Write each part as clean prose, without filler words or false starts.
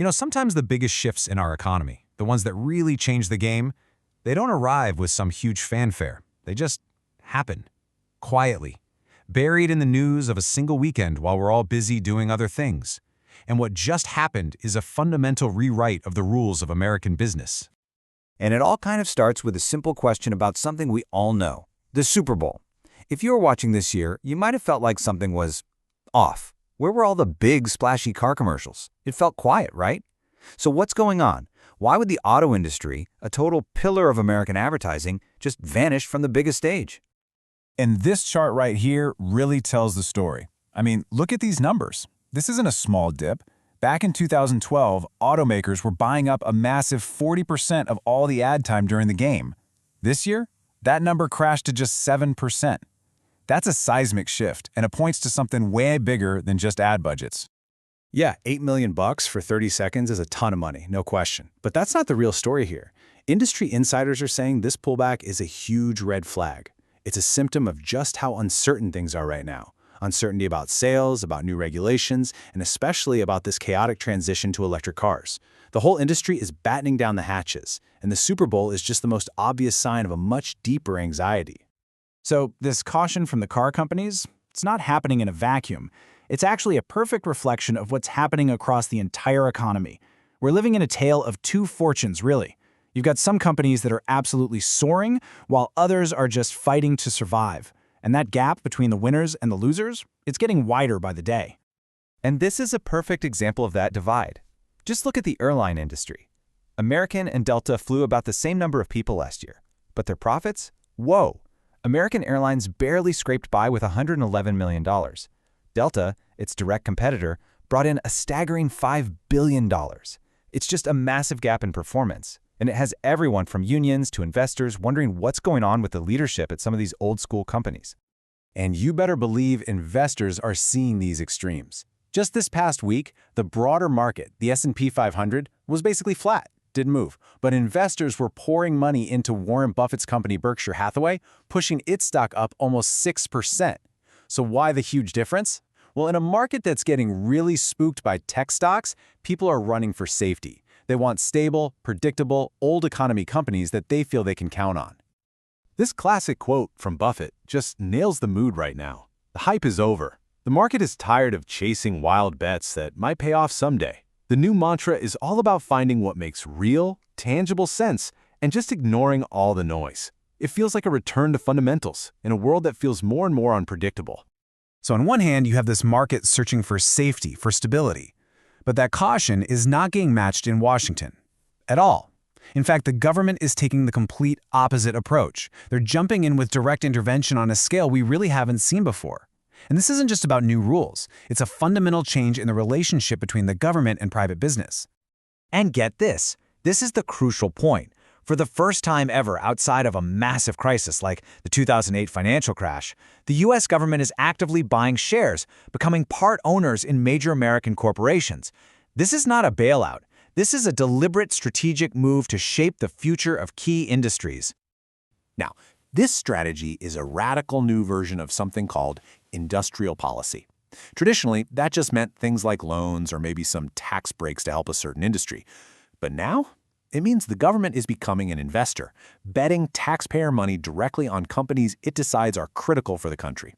Sometimes the biggest shifts in our economy, the ones that really change the game, they don't arrive with some huge fanfare. They just happen, quietly, buried in the news of a single weekend while we're all busy doing other things. And what just happened is a fundamental rewrite of the rules of American business. And it all kind of starts with a simple question about something we all know, the Super Bowl. If you were watching this year, you might have felt like something was off. Where were all the big, splashy car commercials? It felt quiet, right? So what's going on? Why would the auto industry, a total pillar of American advertising, just vanish from the biggest stage? And this chart right here really tells the story. I mean, look at these numbers. This isn't a small dip. Back in 2012, automakers were buying up a massive 40% of all the ad time during the game. This year, that number crashed to just 7%. That's a seismic shift, and it points to something way bigger than just ad budgets. Yeah, $8 million for 30 seconds is a ton of money, no question. But that's not the real story here. Industry insiders are saying this pullback is a huge red flag. It's a symptom of just how uncertain things are right now. Uncertainty about sales, about new regulations, and especially about this chaotic transition to electric cars. The whole industry is battening down the hatches, and the Super Bowl is just the most obvious sign of a much deeper anxiety. So this caution from the car companies, it's not happening in a vacuum. It's actually a perfect reflection of what's happening across the entire economy. We're living in a tale of two fortunes, really. You've got some companies that are absolutely soaring, while others are just fighting to survive. And that gap between the winners and the losers, it's getting wider by the day. And this is a perfect example of that divide. Just look at the airline industry. American and Delta flew about the same number of people last year. But their profits? Whoa! American Airlines barely scraped by with $111 million. Delta, its direct competitor, brought in a staggering $5 billion. It's just a massive gap in performance. And it has everyone from unions to investors wondering what's going on with the leadership at some of these old-school companies. And you better believe investors are seeing these extremes. Just this past week, the broader market, the S&P 500, was basically flat, didn't move. But investors were pouring money into Warren Buffett's company Berkshire Hathaway, pushing its stock up almost 6%. So why the huge difference? Well, in a market that's getting really spooked by tech stocks, people are running for safety. They want stable, predictable, old economy companies that they feel they can count on. This classic quote from Buffett just nails the mood right now. The hype is over. The market is tired of chasing wild bets that might pay off someday. The new mantra is all about finding what makes real, tangible sense and just ignoring all the noise. It feels like a return to fundamentals in a world that feels more and more unpredictable. So on one hand, you have this market searching for safety, for stability. But that caution is not getting matched in Washington at all. In fact, the government is taking the complete opposite approach. They're jumping in with direct intervention on a scale we really haven't seen before. And this isn't just about new rules. It's a fundamental change in the relationship between the government and private business. And get this is the crucial point. For the first time ever outside of a massive crisis like the 2008 financial crash, the U.S. government is actively buying shares, becoming part owners in major American corporations. This is not a bailout. This is a deliberate strategic move to shape the future of key industries. Now, this strategy is a radical new version of something called industrial policy. Traditionally, that just meant things like loans or maybe some tax breaks to help a certain industry. But now, it means the government is becoming an investor, betting taxpayer money directly on companies it decides are critical for the country.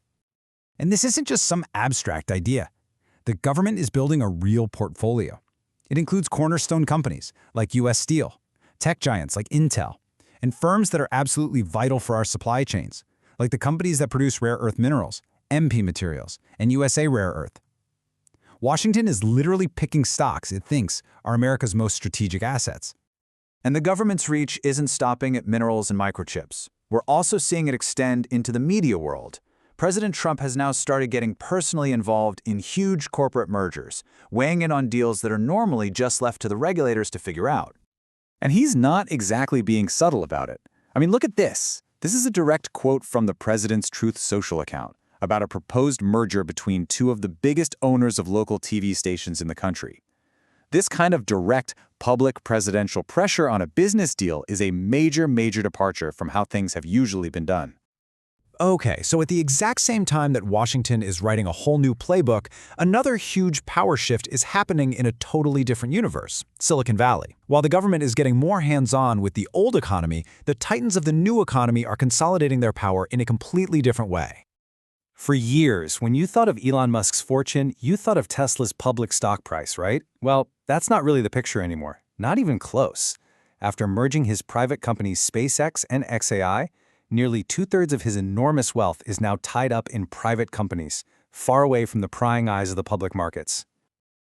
And this isn't just some abstract idea. The government is building a real portfolio. It includes cornerstone companies like U.S. Steel, tech giants like Intel, and firms that are absolutely vital for our supply chains, like the companies that produce rare earth minerals, MP Materials, and USA Rare Earth. Washington is literally picking stocks it thinks are America's most strategic assets. And the government's reach isn't stopping at minerals and microchips. We're also seeing it extend into the media world. President Trump has now started getting personally involved in huge corporate mergers, weighing in on deals that are normally just left to the regulators to figure out. And he's not exactly being subtle about it. I mean, look at this. This is a direct quote from the president's Truth Social account about a proposed merger between two of the biggest owners of local TV stations in the country. This kind of direct, public presidential pressure on a business deal is a major departure from how things have usually been done. Okay, so at the exact same time that Washington is writing a whole new playbook, another huge power shift is happening in a totally different universe, Silicon Valley. While the government is getting more hands-on with the old economy, the titans of the new economy are consolidating their power in a completely different way. For years, when you thought of Elon Musk's fortune, you thought of Tesla's public stock price, right? Well, that's not really the picture anymore. Not even close. After merging his private companies SpaceX and XAI, nearly two-thirds of his enormous wealth is now tied up in private companies, far away from the prying eyes of the public markets.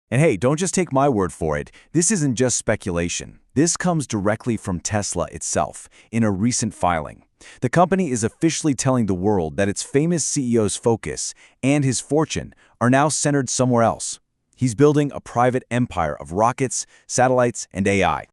And hey, don't just take my word for it. This isn't just speculation. This comes directly from Tesla itself in a recent filing. The company is officially telling the world that its famous CEO's focus and his fortune are now centered somewhere else. He's building a private empire of rockets, satellites, and AI.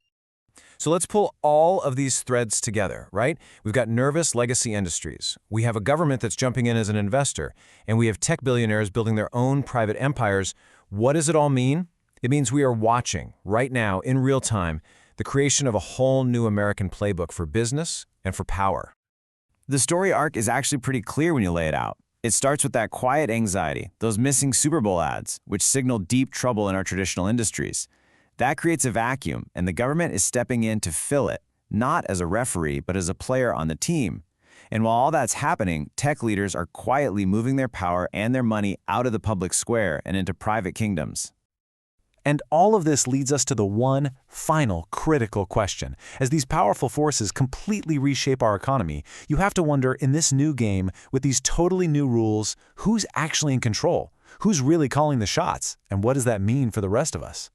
So let's pull all of these threads together, right? We've got nervous legacy industries. We have a government that's jumping in as an investor, and we have tech billionaires building their own private empires. What does it all mean? It means we are watching, right now, in real time, the creation of a whole new American playbook for business and for power. The story arc is actually pretty clear when you lay it out. It starts with that quiet anxiety, those missing Super Bowl ads, which signal deep trouble in our traditional industries. That creates a vacuum, and the government is stepping in to fill it, not as a referee, but as a player on the team. And while all that's happening, tech leaders are quietly moving their power and their money out of the public square and into private kingdoms. And all of this leads us to the one final critical question. As these powerful forces completely reshape our economy, you have to wonder, in this new game, with these totally new rules, who's actually in control? Who's really calling the shots? And what does that mean for the rest of us?